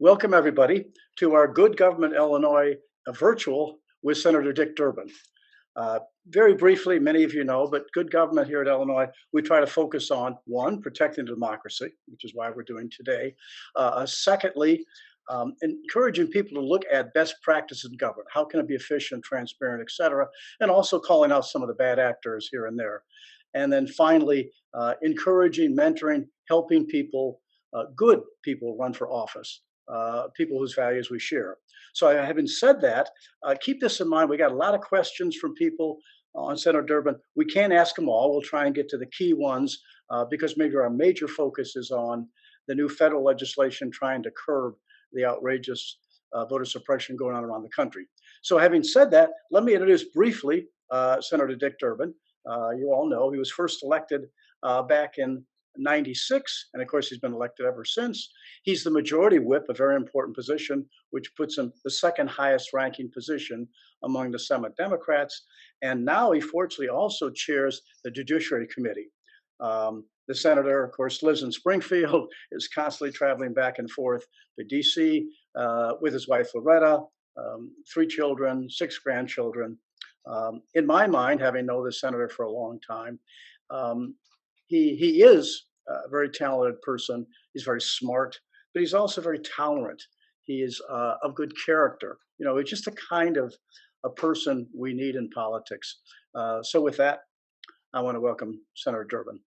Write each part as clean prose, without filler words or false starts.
Welcome, everybody, to our Good Government Illinois virtual with Senator Dick Durbin. Very briefly, many of you know, but good government here at Illinois, we try to focus on, one, protecting democracy, which is why we're doing today. Secondly, encouraging people to look at best practices in government. How can it be efficient, transparent, et cetera? And also calling out some of the bad actors here and there. And then finally, encouraging, mentoring, helping people, good people run for office. People whose values we share. So having said that, keep this in mind. We got a lot of questions from people on Senator Durbin. We can't ask them all. We'll try and get to the key ones because maybe our major focus is on the new federal legislation trying to curb the outrageous voter suppression going on around the country. So having said that, let me introduce briefly Senator Dick Durbin. You all know he was first elected back in '96, and of course he's been elected ever since. He's the majority whip, a very important position, which puts him the second highest ranking position among the Senate Democrats. And now he fortunately also chairs the Judiciary Committee. The senator, of course, lives in Springfield, is constantly traveling back and forth to DC with his wife Loretta, 3 children, 6 grandchildren. In my mind, having known this senator for a long time, he is a very talented person. He's very smart, but he's also very tolerant. He is of good character. You know, it's just the kind of a person we need in politics. So with that, I want to welcome Senator Durbin.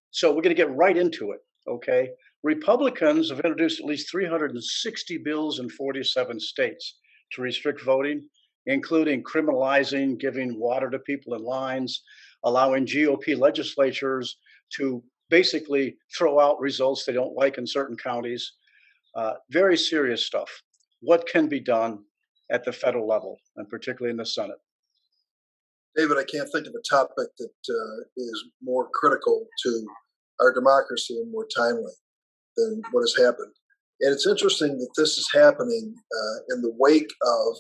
So we're going to get right into it, okay? Republicans have introduced at least 360 bills in 47 states to restrict voting, including criminalizing giving water to people in lines, allowing GOP legislatures to basically throw out results they don't like in certain counties. Very serious stuff. What can be done at the federal level, and particularly in the Senate? David, I can't think of a topic that is more critical to our democracy and more timely than what has happened. And it's interesting that this is happening in the wake of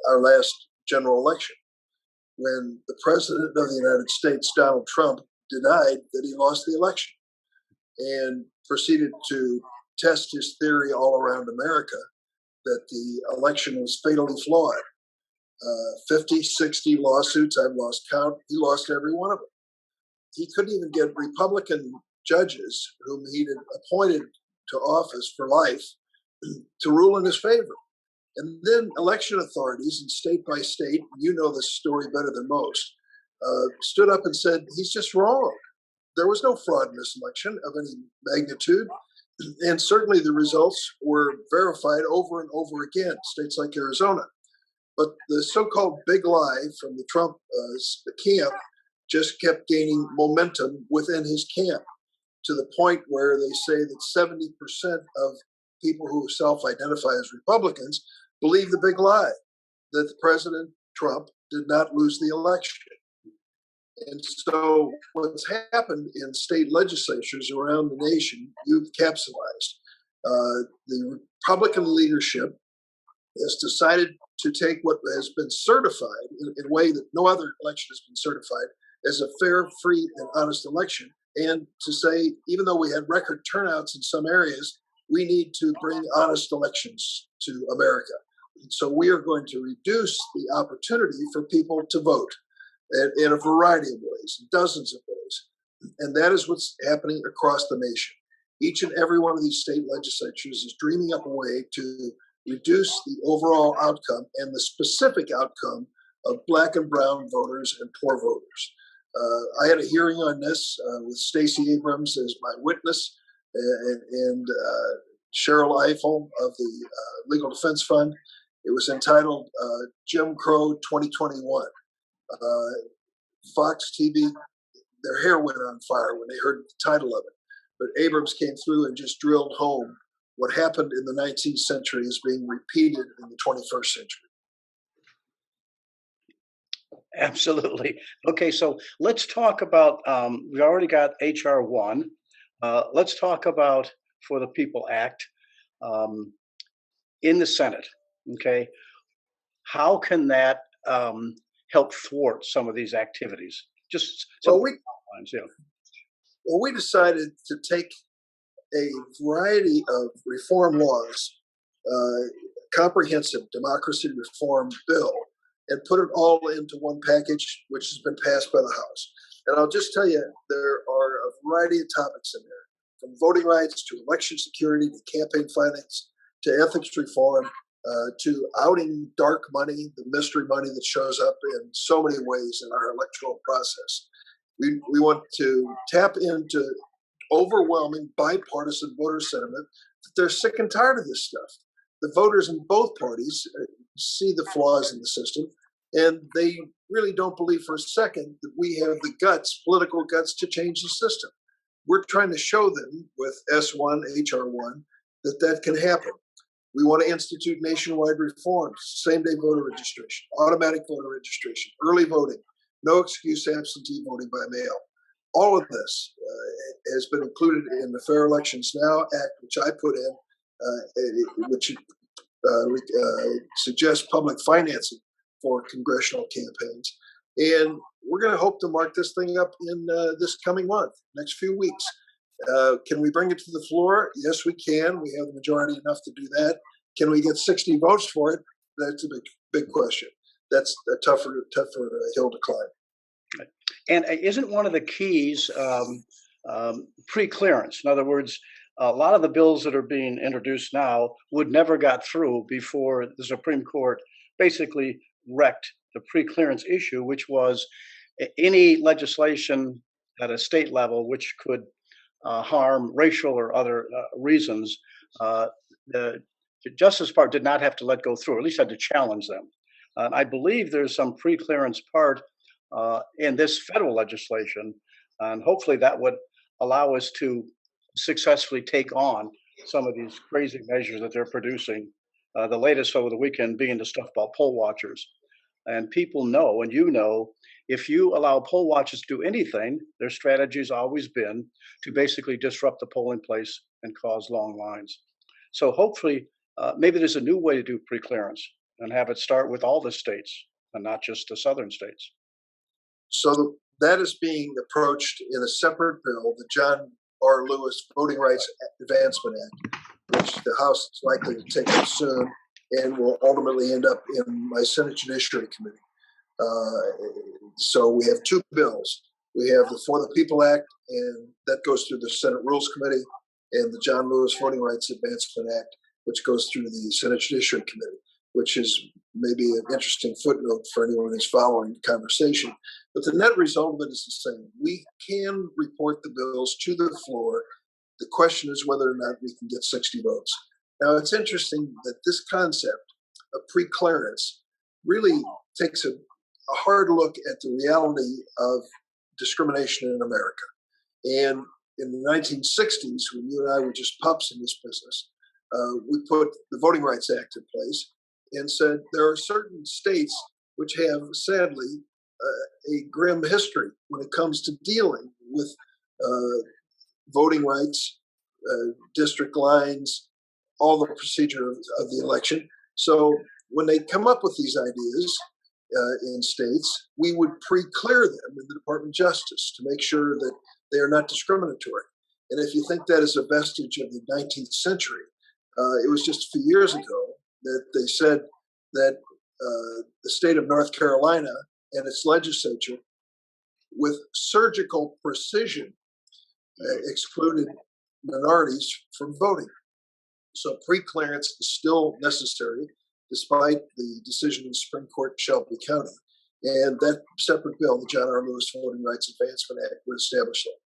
our last general election, when the president of the United States, Donald Trump, denied that he lost the election and proceeded to test his theory all around America that the election was fatally flawed. 50, 60 lawsuits, I've lost count. He lost every one of them. He couldn't even get Republican judges whom he'd appointed to office for life to rule in his favor. And then election authorities in state by state, you know this story better than most, stood up and said, he's just wrong. There was no fraud in this election of any magnitude. And certainly the results were verified over and over again, states like Arizona. But the so-called big lie from the Trump camp just kept gaining momentum within his camp, to the point where they say that 70% of people who self-identify as Republicans believe the big lie, that President Trump did not lose the election. And so what's happened in state legislatures around the nation, you've capsulized. The Republican leadership has decided to take what has been certified in a way that no other election has been certified as a fair, free, and honest election, and to say, even though we had record turnouts in some areas, we need to bring honest elections to America. So we are going to reduce the opportunity for people to vote in a variety of ways, dozens of ways. And that is what's happening across the nation. Each and every one of these state legislatures is dreaming up a way to reduce the overall outcome and the specific outcome of Black and brown voters and poor voters. I had a hearing on this with Stacey Abrams as my witness and Cheryl Eiffel of the Legal Defense Fund. It was entitled Jim Crow 2021. Fox TV, their hair went on fire when they heard the title of it. But Abrams came through and just drilled home what happened in the 19th century is being repeated in the 21st century. Absolutely. Okay, so let's talk about, we already got H.R. 1. Let's talk about For the People Act in the Senate, okay? How can that help thwart some of these activities? Just some outlines, yeah. Well, we decided to take a variety of reform laws, comprehensive democracy reform bill, and put it all into one package, which has been passed by the House. And I'll just tell you, there are a variety of topics in there, from voting rights to election security to campaign finance to ethics reform to outing dark money, the mystery money that shows up in so many ways in our electoral process. We want to tap into overwhelming bipartisan voter sentiment that they're sick and tired of this stuff. The voters in both parties see the flaws in the system, and they really don't believe for a second that we have the guts, political guts, to change the system. We're trying to show them with S1, HR1, that can happen. We want to institute nationwide reforms, same-day voter registration, automatic voter registration, early voting, no excuse absentee voting by mail. All of this has been included in the Fair Elections Now Act, which I put in, which suggests public financing for congressional campaigns. And we're going to hope to mark this thing up in this coming month, next few weeks. Can we bring it to the floor? Yes, we can. We have the majority enough to do that. Can we get 60 votes for it? That's a big question. That's a tougher hill to climb. And isn't one of the keys preclearance? In other words, a lot of the bills that are being introduced now would never got through before the Supreme Court basically wrecked the preclearance issue, which was any legislation at a state level which could harm racial or other reasons. The Justice Part did not have to let go through, or at least had to challenge them. I believe there's some preclearance part in this federal legislation, and hopefully that would allow us to successfully take on some of these crazy measures that they're producing. The latest over the weekend being the stuff about poll watchers. And people know, and you know, if you allow poll watchers to do anything, their strategy has always been to basically disrupt the polling place and cause long lines. So hopefully, maybe there's a new way to do preclearance and have it start with all the states and not just the southern states. So that is being approached in a separate bill, the John R. Lewis Voting Rights Advancement Act, which the House is likely to take up soon and will ultimately end up in my Senate Judiciary Committee. So we have two bills. We have the For the People Act, and that goes through the Senate Rules Committee, and the John Lewis Voting Rights Advancement Act, which goes through the Senate Judiciary Committee, which is maybe an interesting footnote for anyone who's following the conversation. But the net result of it is the same. We can report the bills to the floor. The question is whether or not we can get 60 votes. Now, it's interesting that this concept of preclearance really takes a hard look at the reality of discrimination in America. And in the 1960s, when you and I were just pups in this business, we put the Voting Rights Act in place and said there are certain states which have, sadly, a grim history when it comes to dealing with voting rights, district lines, all the procedure of the election. So when they come up with these ideas in states, we would pre-clear them in the Department of Justice to make sure that they are not discriminatory. And if you think that is a vestige of the 19th century, it was just a few years ago that they said that the state of North Carolina and its legislature, with surgical precision, excluded minorities from voting. So preclearance is still necessary, despite the decision of the Supreme Court in Shelby County. And that separate bill, the John R. Lewis Voting Rights Advancement Act, would establish that.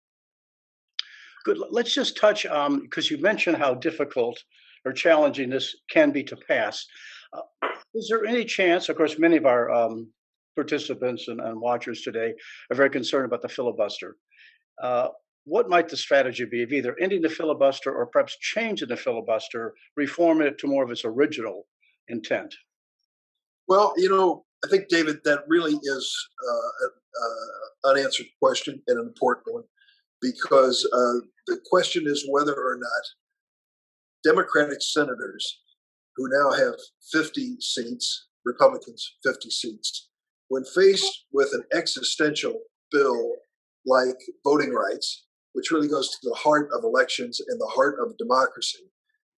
Good. Let's just touch, because you mentioned how difficult or challenging this can be to pass. Is there any chance, of course, many of our participants and watchers today are very concerned about the filibuster. What might the strategy be of either ending the filibuster or perhaps changing the filibuster, reforming it to more of its original intent? Well, I think, David, that really is an unanswered question and an important one, because the question is whether or not Democratic senators who now have 50 seats, Republicans 50 seats, when faced with an existential bill like voting rights, which really goes to the heart of elections and the heart of democracy,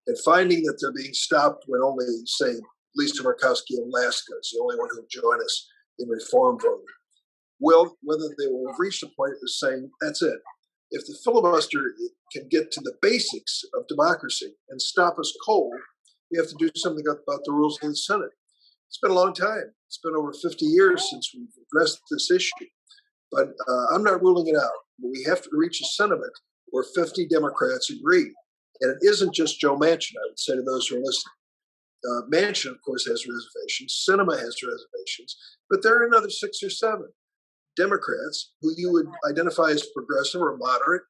and finding that they're being stopped when only, say, Lisa Murkowski in Alaska is the only one who will join us in reform voting. Well, whether they will have reached a point of saying, that's it. If the filibuster can get to the basics of democracy and stop us cold, we have to do something about the rules of the Senate. It's been a long time. It's been over 50 years since we've addressed this issue. But I'm not ruling it out. We have to reach a sentiment where 50 Democrats agree. And it isn't just Joe Manchin, I would say to those who are listening. Manchin, of course, has reservations. Sinema has reservations. But there are another 6 or 7 Democrats who you would identify as progressive or moderate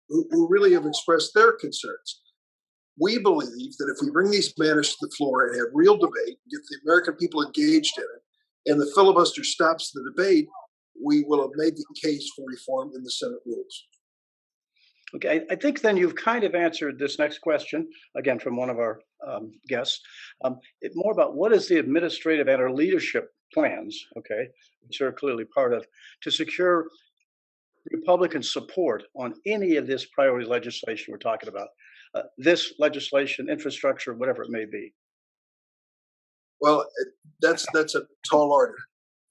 who really have expressed their concerns. We believe that if we bring these matters to the floor and have real debate, get the American people engaged in it, and the filibuster stops the debate, we will have made the case for reform in the Senate rules. Okay, I think then you've kind of answered this next question, again, from one of our guests, more about what is the administrative and our leadership plans, okay, which are clearly part of, to secure Republican support on any of this priority legislation we're talking about, this legislation, infrastructure, whatever it may be. Well, that's a tall order,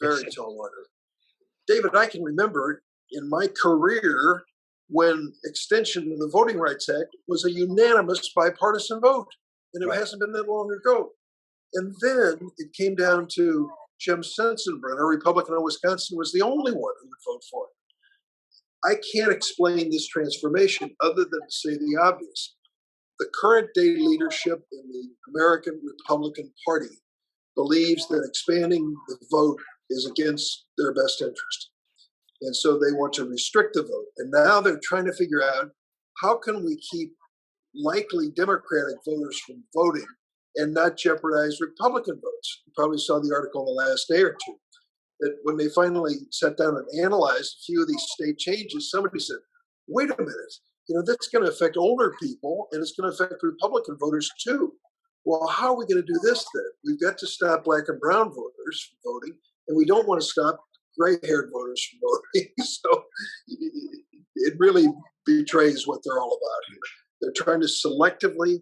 very tall order. David, I can remember in my career when extension of the Voting Rights Act was a unanimous bipartisan vote, and it hasn't been that long ago. And then it came down to Jim Sensenbrenner, a Republican of Wisconsin, was the only one who would vote for it. I can't explain this transformation other than to say the obvious. The current day leadership in the American Republican Party believes that expanding the vote is against their best interest. And so they want to restrict the vote. And now they're trying to figure out how can we keep likely Democratic voters from voting and not jeopardize Republican votes. You probably saw the article in the last day or two that when they finally sat down and analyzed a few of these state changes, somebody said, wait a minute, that's going to affect older people and it's going to affect Republican voters too. Well, how are we going to do this then? We've got to stop black and brown voters from voting, and we don't want to stop gray-haired voters from voting. So it really betrays what they're all about here. They're trying to selectively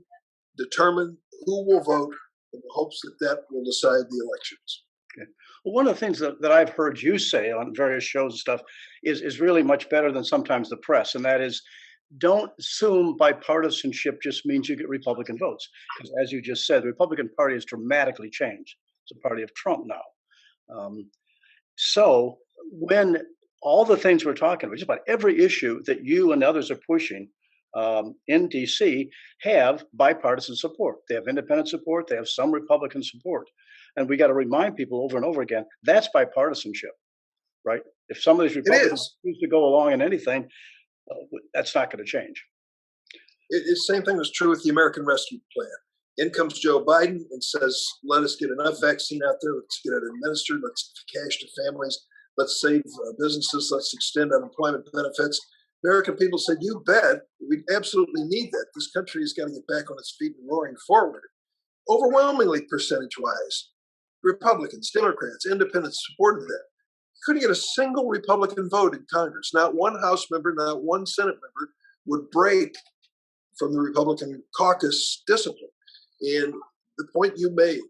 determine who will vote in the hopes that that will decide the elections. Okay. Well, one of the things that I've heard you say on various shows and stuff is really much better than sometimes the press, and that is, don't assume bipartisanship just means you get Republican votes. Because as you just said, the Republican Party has dramatically changed. It's a party of Trump now. So when all the things we're talking about, just about every issue that you and others are pushing in DC have bipartisan support. They have independent support. They have some Republican support. And we got to remind people over and over again, that's bipartisanship, right? If some of these Republicans choose to go along in anything, that's not going to change. The same thing was true with the American Rescue Plan. In comes Joe Biden and says, let us get enough vaccine out there. Let's get it administered. Let's give cash to families. Let's save businesses. Let's extend unemployment benefits. American people said, you bet. We absolutely need that. This country has got to get back on its feet and roaring forward. Overwhelmingly, percentage-wise, Republicans, Democrats, independents supported that. Couldn't get a single Republican vote in Congress. Not one House member, not one Senate member would break from the Republican caucus discipline. And the point you made,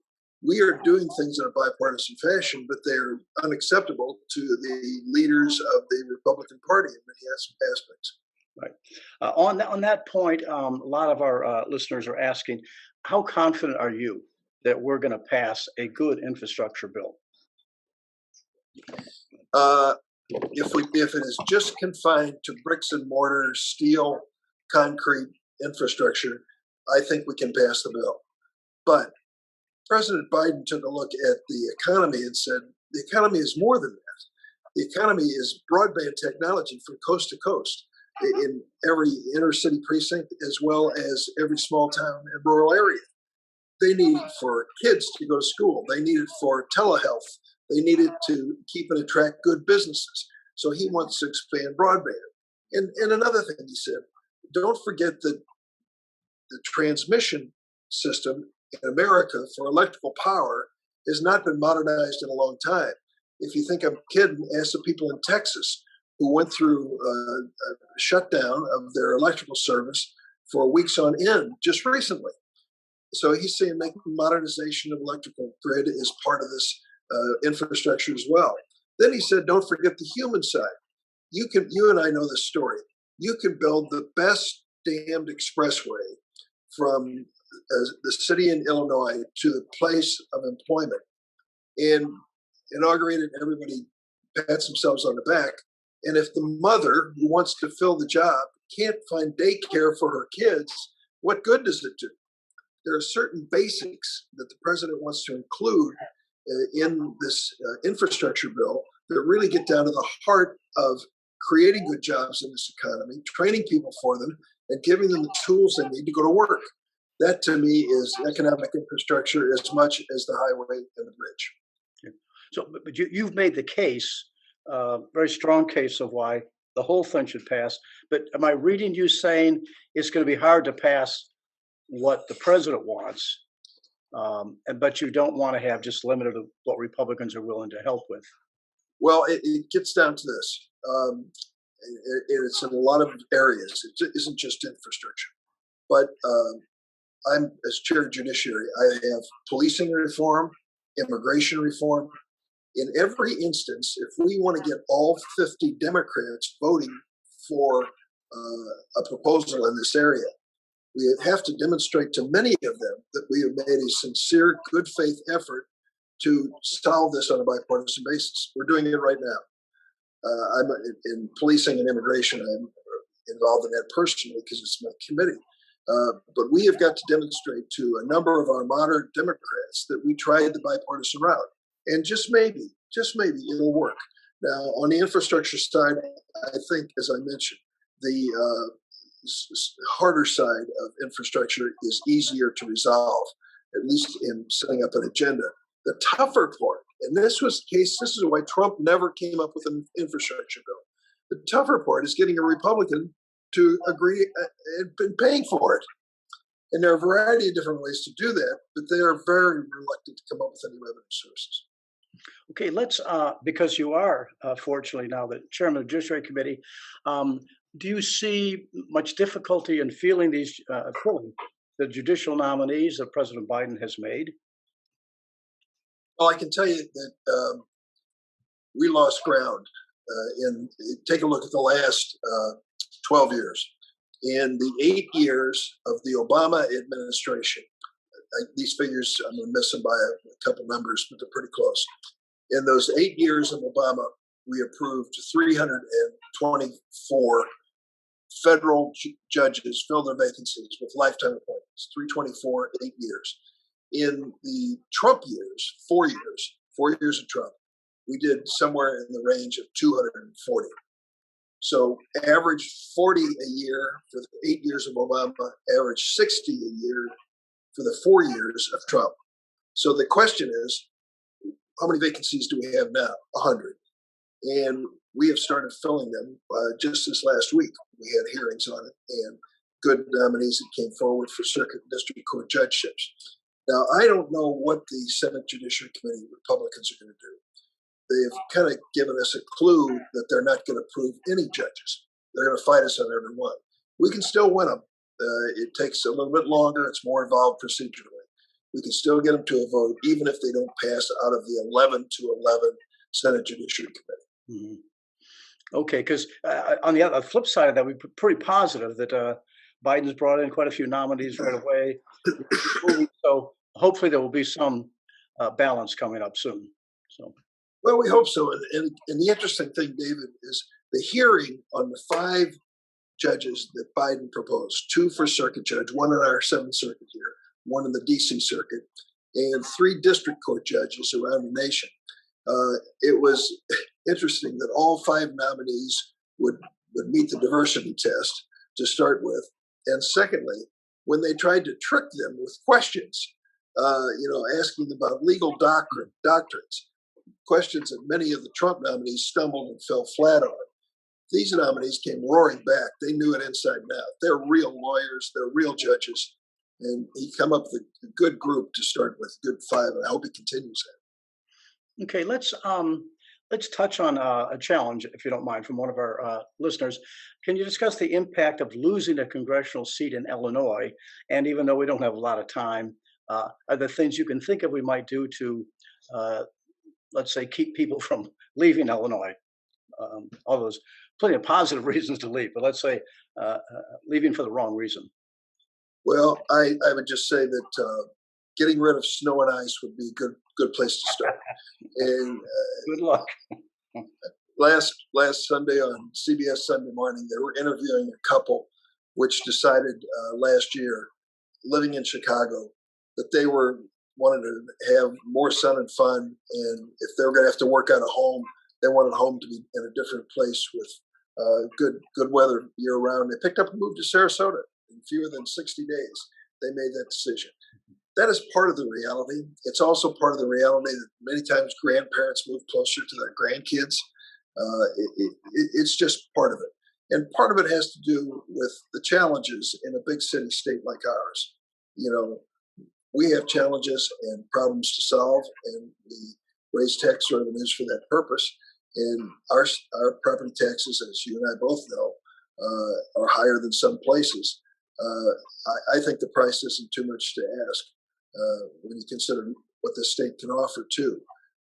we are doing things in a bipartisan fashion, but they're unacceptable to the leaders of the Republican Party in many aspects. Right. On that point, a lot of our listeners are asking, how confident are you that we're going to pass a good infrastructure bill? If it is just confined to bricks and mortar, steel, concrete infrastructure, I think we can pass the bill. But President Biden took a look at the economy and said, the economy is more than that. The economy is broadband technology from coast to coast in every inner city precinct, as well as every small town and rural area. They need it for kids to go to school. They need it for telehealth. They need it to keep and attract good businesses. So he wants to expand broadband. And another thing he said, don't forget that the transmission system in America for electrical power has not been modernized in a long time. If you think I'm kidding, ask the people in Texas who went through a shutdown of their electrical service for weeks on end just recently. So he's saying making modernization of electrical grid is part of this infrastructure as well. Then he said, don't forget the human side. You and I know this story. You can build the best damned expressway from the city in Illinois to the place of employment and inaugurate it. Everybody pats themselves on the back. And if the mother who wants to fill the job can't find daycare for her kids, what good does it do? There are certain basics that the president wants to include in this infrastructure bill that really get down to the heart of creating good jobs in this economy, training people for them, and giving them the tools they need to go to work. That, to me, is economic infrastructure as much as the highway and the bridge. Okay. So, but you've made the case, very strong case of why the whole thing should pass. But am I reading you saying it's going to be hard to pass what the president wants, but you don't want to have just limited to what Republicans are willing to help with? Well, it gets down to this. It's in a lot of areas. It isn't just infrastructure. But I'm, as chair of Judiciary, I have policing reform, immigration reform. In every instance, if we want to get all 50 Democrats voting for a proposal in this area, we have to demonstrate to many of them that we have made a sincere, good faith effort to solve this on a bipartisan basis. We're doing it right now. I'm in policing and immigration. I'm involved in that personally because it's my committee. But we have got to demonstrate to a number of our moderate Democrats that we tried the bipartisan route. And just maybe it'll work. Now, on the infrastructure side, I think, as I mentioned, the harder side of infrastructure is easier to resolve, at least in setting up an agenda. The tougher part, and this was the case, this is why Trump never came up with an infrastructure bill. The tougher part is getting a Republican to agree and paying for it. And there are a variety of different ways to do that, but they are very reluctant to come up with any revenue sources. Okay, let's, because you are, fortunately now the chairman of the Judiciary Committee, do you see much difficulty in filling the judicial nominees that President Biden has made? Well, I can tell you that we lost ground. Take a look at the last 12 years. In the 8 years of the Obama administration, these figures, I'm going to miss them by a couple numbers, but they're pretty close. In those 8 years of Obama, we approved 324 federal judges fill their vacancies with lifetime appointments, 324, 8 years. In the Trump years, 4 years of Trump, we did somewhere in the range of 240. So average 40 a year for the 8 years of Obama, average 60 a year for the 4 years of Trump. So the question is, how many vacancies do we have now? 100. And we have started filling them just this last week. We had hearings on it and good nominees that came forward for circuit and district court judgeships. Now, I don't know what the Senate Judiciary Committee Republicans are going to do. They've kind of given us a clue that they're not going to approve any judges. They're going to fight us on every one. We can still win them. It takes a little bit longer. It's more involved procedurally. We can still get them to a vote, even if they don't pass out of the 11 to 11 Senate Judiciary Committee. Mm-hmm. Okay, because on the flip side of that, we're pretty positive that Biden's brought in quite a few nominees right away. So hopefully there will be some balance coming up soon. So. Well, we hope so. And the interesting thing, David, is the hearing on the 5 judges that Biden proposed, 2 for circuit judge, 1 in our 7th Circuit here, 1 in the D.C. Circuit, and 3 district court judges around the nation. It was interesting that all 5 nominees would meet the diversity test to start with. And secondly, when they tried to trick them with questions, asking about legal doctrines, questions that many of the Trump nominees stumbled and fell flat on. These nominees came roaring back. They knew it inside and out. They're real lawyers. They're real judges. And he come up with a good group to start with, good 5, and I hope he continues that. Okay, let's Let's touch on a challenge, if you don't mind, from one of our listeners. Can you discuss the impact of losing a congressional seat in Illinois? And even though we don't have a lot of time, are there things you can think of we might do to, uh, let's say, keep people from leaving Illinois? Although there's plenty of positive reasons to leave, but let's say leaving for the wrong reason. Well, I would just say that getting rid of snow and ice would be a good place to start. And Good luck. last Sunday on CBS Sunday Morning, they were interviewing a couple which decided last year, living in Chicago, that they were wanted to have more sun and fun, and if they were going to have to work out of home, they wanted home to be in a different place with good weather year round. They picked up and moved to Sarasota in fewer than 60 days. They made that decision. That is part of the reality. It's also part of the reality that many times grandparents move closer to their grandkids. It's just part of it. And part of it has to do with the challenges in a big city state like ours. You know, we have challenges and problems to solve, and we raise tax revenues for that purpose. And our property taxes, as you and I both know, are higher than some places. I think the price isn't too much to ask when you consider what the state can offer too.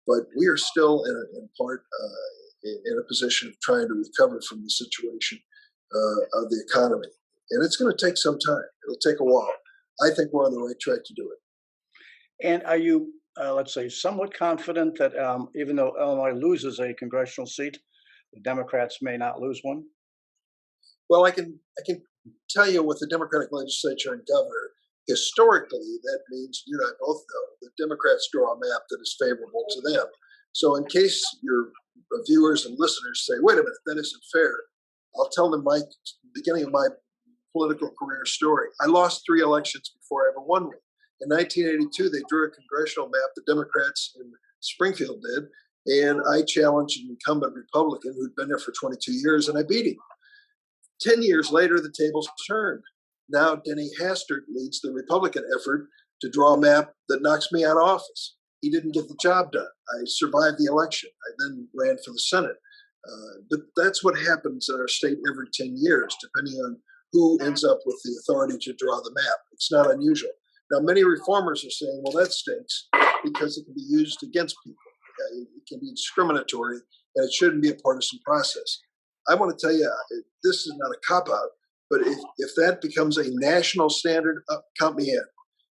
But we are still in part in a position of trying to recover from the situation of the economy, and it's going to take some time. It'll take a while. I think we're on the right track to do it. And are you, let's say, somewhat confident that even though Illinois loses a congressional seat, the Democrats may not lose one? Well, I can tell you with the Democratic legislature and governor, historically, that means you and I both know that Democrats draw a map that is favorable to them. So in case your viewers and listeners say, wait a minute, that isn't fair, I'll tell them my beginning of my political career story. I lost 3 elections before I ever won one. In 1982, they drew a congressional map, the Democrats in Springfield did, and I challenged an incumbent Republican who'd been there for 22 years, and I beat him. 10 years later, the tables turned. Now Denny Hastert leads the Republican effort to draw a map that knocks me out of office. He didn't get the job done. I survived the election. I then ran for the Senate. But that's what happens in our state every 10 years, depending on who ends up with the authority to draw the map. It's not unusual. Now, many reformers are saying, well, that stinks because it can be used against people. It can be discriminatory, and it shouldn't be a partisan process. I want to tell you, this is not a cop-out, but if that becomes a national standard, count me in.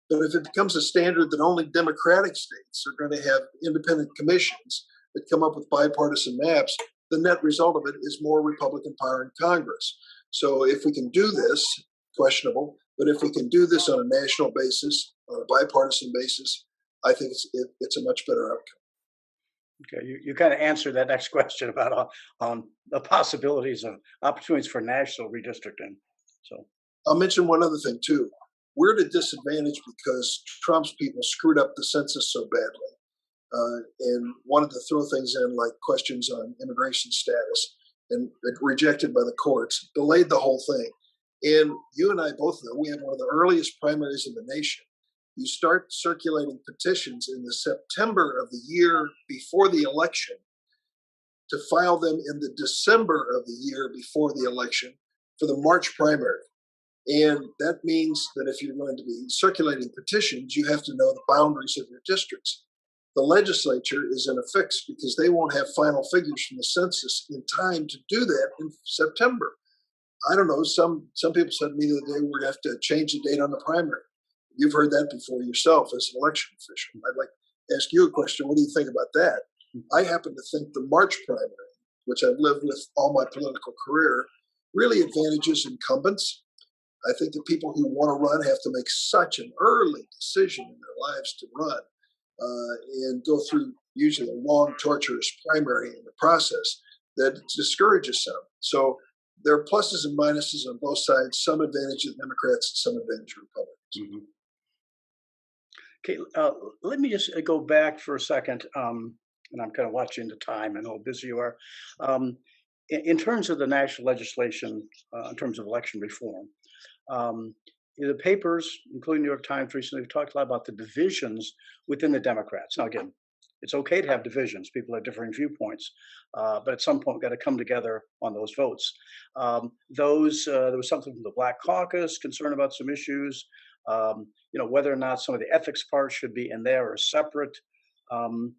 But if it becomes a standard that only Democratic states are going to have independent commissions that come up with bipartisan maps, the net result of it is more Republican power in Congress. So if we can do this, questionable, but if we can do this on a national basis, on a bipartisan basis, I think it's a much better outcome. Okay, you kind of answered that next question about the possibilities of opportunities for national redistricting. So I'll mention one other thing too. We're at a disadvantage because Trump's people screwed up the census so badly and wanted to throw things in like questions on immigration status, and rejected by the courts, delayed the whole thing. And you and I both know we have one of the earliest primaries in the nation. You start circulating petitions in the September of the year before the election to file them in the December of the year before the election for the March primary. And that means that if you're going to be circulating petitions, you have to know the boundaries of your districts. The legislature is in a fix because they won't have final figures from the census in time to do that in September. I don't know. Some people said to me that they would have to change the date on the primary. You've heard that before yourself as an election official. I'd like to ask you a question. What do you think about that? I happen to think the March primary, which I've lived with all my political career, really advantages incumbents. I think the people who want to run have to make such an early decision in their lives to run and go through usually a long, torturous primary in the process that discourages some. So there are pluses and minuses on both sides, some advantage of Democrats and some advantage of Republicans. mm-hmm. Okay, let me just go back for a second, and I'm kind of watching the time and how busy you are. In terms of the national legislation, in terms of election reform, the papers, including New York Times recently, have talked a lot about the divisions within the Democrats. Now, again, It's okay to have divisions. People have differing viewpoints, but at some point, we've got to come together on those votes. There was something from the Black Caucus concerned about some issues. Whether or not some of the ethics parts should be in there or separate. Um,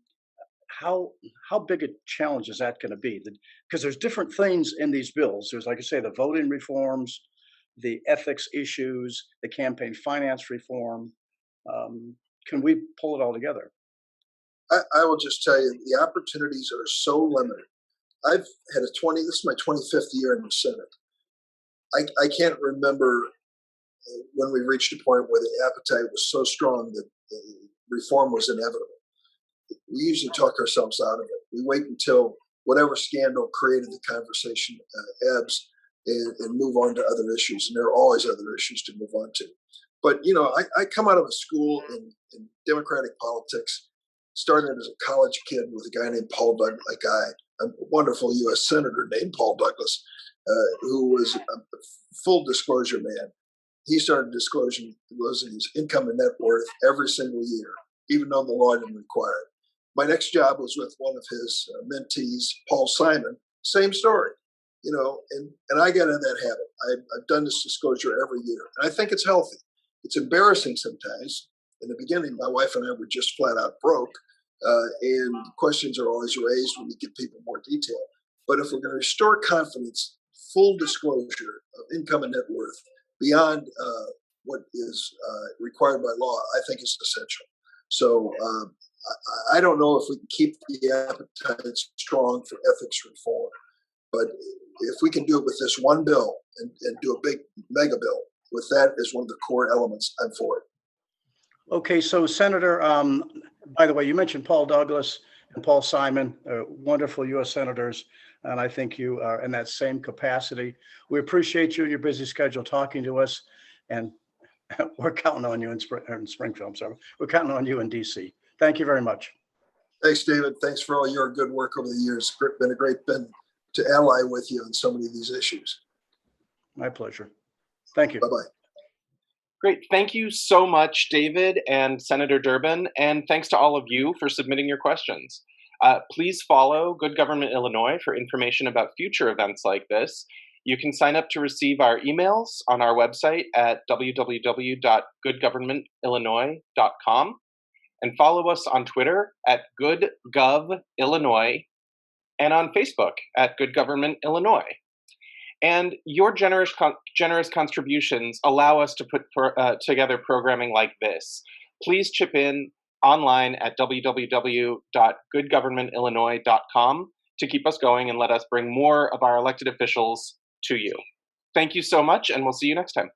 how how big a challenge is that going to be? Because there's different things in these bills. There's, like I say, the voting reforms, the ethics issues, the campaign finance reform. Um, can we pull it all together? I will just tell you, the opportunities are so limited. I've had this is my 25th year in the Senate. I can't remember when we reached a point where the appetite was so strong that reform was inevitable. We usually talk ourselves out of it. We wait until whatever scandal created the conversation ebbs and move on to other issues. And there are always other issues to move on to. But, I come out of a school in Democratic politics, started as a college kid with a guy named Paul Douglas, a wonderful U.S. Senator named Paul Douglas, who was a full disclosure man. He started disclosing his income and net worth every single year, even though the law didn't require it. My next job was with one of his mentees, Paul Simon. Same story, and I got in that habit. I've done this disclosure every year, and I think it's healthy. It's embarrassing sometimes. In the beginning, my wife and I were just flat out broke, and questions are always raised when you give people more detail. But if we're going to restore confidence, full disclosure of income and net worth beyond what is required by law, I think is essential. So I don't know if we can keep the appetite strong for ethics reform, but if we can do it with this one bill and do a big mega bill with that as one of the core elements, I'm for it. Okay, so Senator, by the way, you mentioned Paul Douglas and Paul Simon, wonderful U.S. senators, and I think you are in that same capacity. We appreciate you and your busy schedule talking to us, and we're counting on you in Springfield. Sorry, we're counting on you in D.C. Thank you very much. Thanks, David. Thanks for all your good work over the years. Been a great to ally with you on so many of these issues. My pleasure. Thank you. Bye-bye. Great. Thank you so much, David and Senator Durbin, and thanks to all of you for submitting your questions. Please follow Good Government Illinois for information about future events like this. You can sign up to receive our emails on our website at www.goodgovernmentillinois.com and follow us on Twitter at GoodGovIllinois and on Facebook at Good Government Illinois. And your generous contributions allow us to put together programming like this. Please chip in online at www.goodgovernmentillinois.com to keep us going and let us bring more of our elected officials to you. Thank you so much, and we'll see you next time.